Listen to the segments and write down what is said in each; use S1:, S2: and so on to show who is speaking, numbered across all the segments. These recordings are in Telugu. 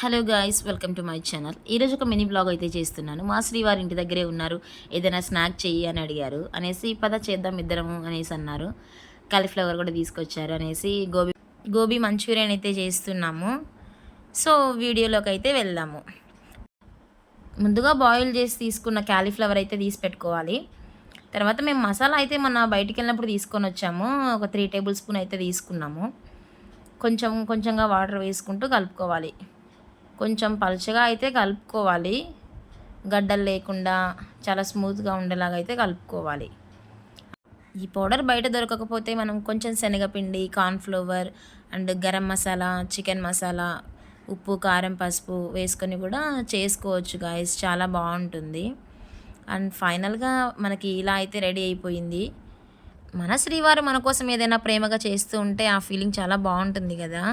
S1: Hello guys, welcome to my channel. ఈరోజు ఒక మినీ బ్లాగ్ అయితే చేస్తున్నాను. మా శ్రీవారి ఇంటి దగ్గరే ఉన్నారు, ఏదైనా స్నాక్ చెయ్యి అని అడిగారు అనేసి పద చేద్దాం ఇద్దరము అనేసి అన్నారు. కాలీఫ్లవర్ కూడా తీసుకొచ్చారు అనేసి గోబీ మంచూరియన్ అయితే చేస్తున్నాము. సో వీడియోలోకి అయితే వెళ్దాము. ముందుగా బాయిల్ చేసి తీసుకున్న కాలీఫ్లవర్ అయితే తీసి పెట్టుకోవాలి. తర్వాత మేము మసాలా అయితే మొన్న బయటికి వెళ్ళినప్పుడు తీసుకొని వచ్చాము. ఒక 3 టేబుల్ స్పూన్ అయితే తీసుకున్నాము. కొంచెంగా వాటర్ వేసుకుంటూ కలుపుకోవాలి. కొంచెం పలుచగా అయితే కలుపుకోవాలి, గడ్డలు లేకుండా చాలా స్మూత్గా ఉండేలాగా అయితే కలుపుకోవాలి. ఈ పౌడర్ బయట దొరకకపోతే మనం కొంచెం శనగపిండి, cornflour and garam masala, chicken masala, ఉప్పు, కారం, పసుపు వేసుకొని కూడా చేసుకోవచ్చు గాయస్, చాలా బాగుంటుంది. అండ్ ఫైనల్గా మనకి ఇలా అయితే రెడీ అయిపోయింది. మన శ్రీవారు మన కోసం ఏదైనా ప్రేమగా చేస్తూ ఉంటే ఆ ఫీలింగ్ చాలా బాగుంటుంది కదా.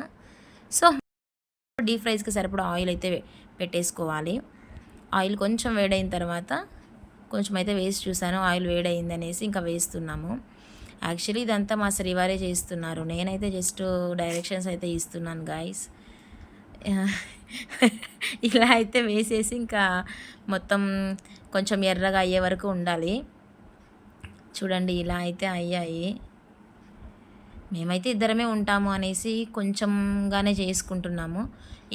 S1: సో డీప్ ఫ్రైస్కి సరిపడా ఆయిల్ అయితే పెట్టేసుకోవాలి. ఆయిల్ కొంచెం వేడైన తర్వాత కొంచెం అయితే వేసి చూసాను, ఆయిల్ వేడైంది అనేసి ఇంకా వేస్తున్నాము. యాక్చువల్లీ ఇదంతా మా శ్రీవారే చేస్తున్నారు, నేనైతే జస్ట్ డైరెక్షన్స్ అయితే ఇస్తున్నాను గాయస్. ఇలా అయితే వేసేసి ఇంకా మొత్తం కొంచెం ఎర్రగా అయ్యే వరకు ఉండాలి. చూడండి ఇలా అయితే అయ్యాయి. మేమైతే ఇద్దరమే ఉంటాము అనేసి కొంచెంగానే చేసుకుంటున్నాము.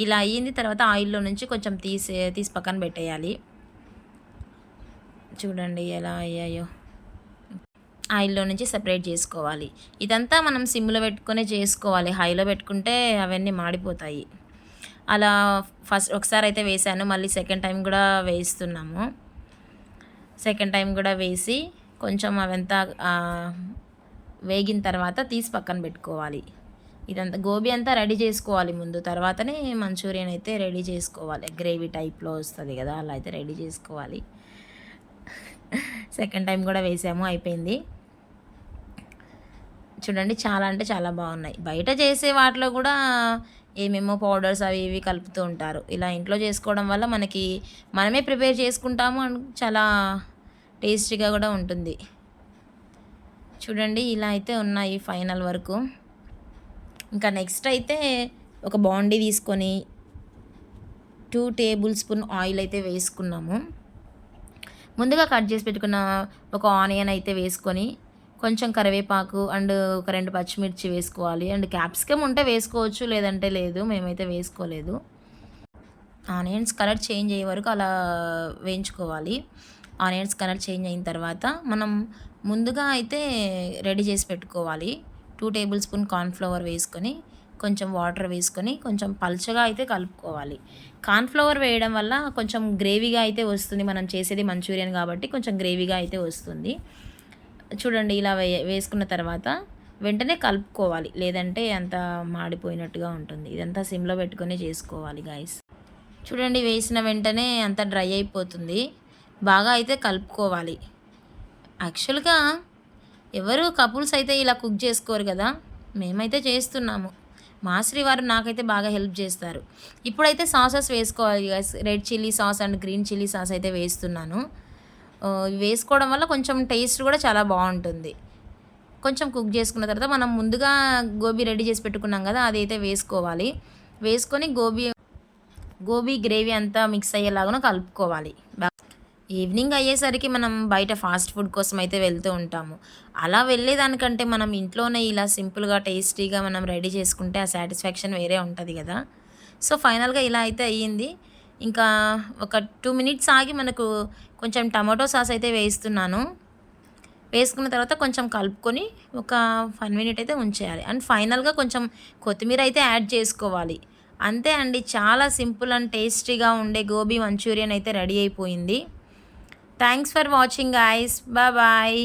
S1: ఇలా అయ్యింది. తర్వాత ఆయిల్లో నుంచి కొంచెం తీసి పక్కన పెట్టేయాలి. చూడండి ఎలా అయ్యాయో, ఆయిల్లో నుంచి సెపరేట్ చేసుకోవాలి. ఇదంతా మనం సిమ్లో పెట్టుకునే చేసుకోవాలి, హైలో పెట్టుకుంటే అవన్నీ మాడిపోతాయి. అలా ఫస్ట్ ఒకసారి అయితే వేసాను, మళ్ళీ సెకండ్ టైం కూడా వేస్తున్నాము. సెకండ్ టైం కూడా వేసి కొంచెం అవంతా వేగిన తర్వాత తీసి పక్కన పెట్టుకోవాలి. ఇదంతా గోబీ అంతా రెడీ చేసుకోవాలి ముందు, తర్వాతనే మంచూరియన్ అయితే రెడీ చేసుకోవాలి. గ్రేవీ టైప్లో వస్తుంది కదా, అలా అయితే రెడీ చేసుకోవాలి. సెకండ్ టైం కూడా వేసాము, అయిపోయింది. చూడండి చాలా అంటే చాలా బాగున్నాయి. బయట చేసే వాటిలో కూడా ఏమేమో పౌడర్స్ అవి ఇవి కలుపుతూ ఉంటారు. ఇలా ఇంట్లో చేసుకోవడం వల్ల మనమే ప్రిపేర్ చేసుకుంటాము అండ్ చాలా టేస్టీగా కూడా ఉంటుంది. చూడండి ఇలా అయితే ఉన్నాయి ఫైనల్ వరకు. ఇంకా నెక్స్ట్ అయితే ఒక బాండీ తీసుకొని 2 టేబుల్ స్పూన్ ఆయిల్ అయితే వేసుకున్నాము. ముందుగా కట్ చేసి పెట్టుకున్న ఒక ఆనియన్ అయితే వేసుకొని కొంచెం కరివేపాకు అండ్ ఒక 2 పచ్చిమిర్చి వేసుకోవాలి. అండ్ క్యాప్సికమ్ ఉంటే వేసుకోవచ్చు, లేదంటే లేదు, మేమైతే వేసుకోలేదు. ఆనియన్స్ కలర్ చేంజ్ అయ్యే వరకు అలా వేయించుకోవాలి. ఆనియన్స్ కలర్ చేంజ్ అయిన తర్వాత మనం ముందుగా అయితే రెడీ చేసి పెట్టుకోవాలి. 2 టేబుల్ స్పూన్ కార్న్ఫ్లవర్ వేసుకొని కొంచెం వాటర్ వేసుకొని కొంచెం పల్చగా అయితే కలుపుకోవాలి. కార్న్ఫ్లవర్ వేయడం వల్ల కొంచెం గ్రేవీగా అయితే వస్తుంది. మనం చేసేది మంచూరియన్ కాబట్టి కొంచెం గ్రేవీగా అయితే వస్తుంది. చూడండి ఇలా వేసుకున్న తర్వాత వెంటనే కలుపుకోవాలి, లేదంటే అంత మాడిపోయినట్టుగా ఉంటుంది. ఇదంతా సిమ్లో పెట్టుకొని చేసుకోవాలి గాయస్. చూడండి వేసిన వెంటనే అంతా డ్రై అయిపోతుంది, బాగా అయితే కలుపుకోవాలి. యాక్చువల్గా ఎవరు కపుల్స్ అయితే ఇలా కుక్ చేసుకోరు కదా, మేమైతే చేస్తున్నాము. మా శ్రీవారు నాకైతే బాగా హెల్ప్ చేస్తారు. ఇప్పుడైతే సాసెస్ వేసుకోవాలి, red chilli sauce and green chilli sauce అయితే వేస్తున్నాను. వేసుకోవడం వల్ల కొంచెం టేస్ట్ కూడా చాలా బాగుంటుంది. కొంచెం కుక్ చేసుకున్న తర్వాత మనం ముందుగా గోబీ రెడీ చేసి పెట్టుకున్నాం కదా, అదైతే వేసుకోవాలి. వేసుకొని గోబీ గ్రేవీ అంతా మిక్స్ అయ్యేలాగా కలుపుకోవాలి. ఈవినింగ్ అయ్యేసరికి మనం బయట ఫాస్ట్ ఫుడ్ కోసం అయితే వెళ్తూ ఉంటాము. అలా వెళ్ళేదానికంటే మనం ఇంట్లోనే ఇలా సింపుల్గా టేస్టీగా మనం రెడీ చేసుకుంటే ఆ సాటిస్ఫాక్షన్ వేరే ఉంటుంది కదా. సో ఫైనల్గా ఇలా అయితే అయ్యింది. ఇంకా ఒక 2 మినిట్స్ ఆగి మనకు కొంచెం టమాటో సాస్ అయితే వేస్తున్నాను. వేసుకున్న తర్వాత కొంచెం కలుపుకొని ఒక 1 మినిట్ అయితే ఉంచేయాలి. అండ్ ఫైనల్గా కొంచెం కొత్తిమీర అయితే యాడ్ చేసుకోవాలి. అంతే అండి, చాలా సింపుల్ అండ్ టేస్టీగా ఉండే గోబీ మంచూరియన్ అయితే రెడీ అయిపోయింది. Thanks for watching guys. Bye bye.